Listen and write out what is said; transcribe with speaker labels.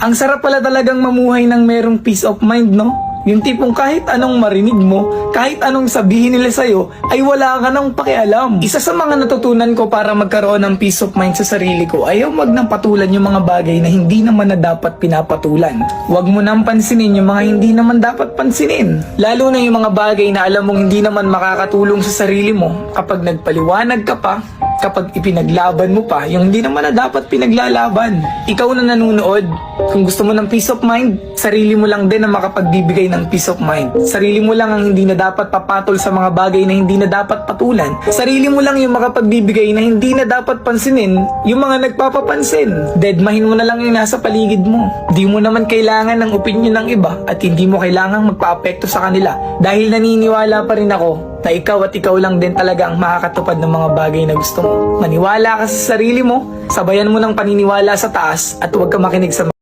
Speaker 1: Ang sarap pala talagang mamuhay ng merong peace of mind, no? Yung tipong kahit anong marinig mo, kahit anong sabihin nila sa'yo, ay wala ka nang pakialam. Isa sa mga natutunan ko para magkaroon ng peace of mind sa sarili ko ay huwag nang patulan yung mga bagay na hindi naman na dapat pinapatulan. Huwag mo nang pansinin yung mga hindi naman dapat pansinin. Lalo na yung mga bagay na alam mong hindi naman makakatulong sa sarili mo kapag nagpaliwanag ka pa, kapag ipinaglaban mo pa yung hindi naman na dapat pinaglalaban. Ikaw na nanonood, kung gusto mo ng peace of mind, sarili mo lang din ang makapagbibigay ng peace of mind. Sarili mo lang ang hindi na dapat papatol sa mga bagay na hindi na dapat patulan. Sarili mo lang yung makapagbibigay na hindi na dapat pansinin yung mga nagpapapansin. Deadmahin mo na lang yung nasa paligid mo. Di mo naman kailangan ng opinion ng iba at hindi mo kailangang magpa-apekto sa kanila dahil naniniwala pa rin ako na ikaw at ikaw lang din talaga ang makakatupad ng mga bagay na gusto mo. Maniwala ka sa sarili mo, sabayan mo ng paniniwala sa taas at huwag ka makinig sa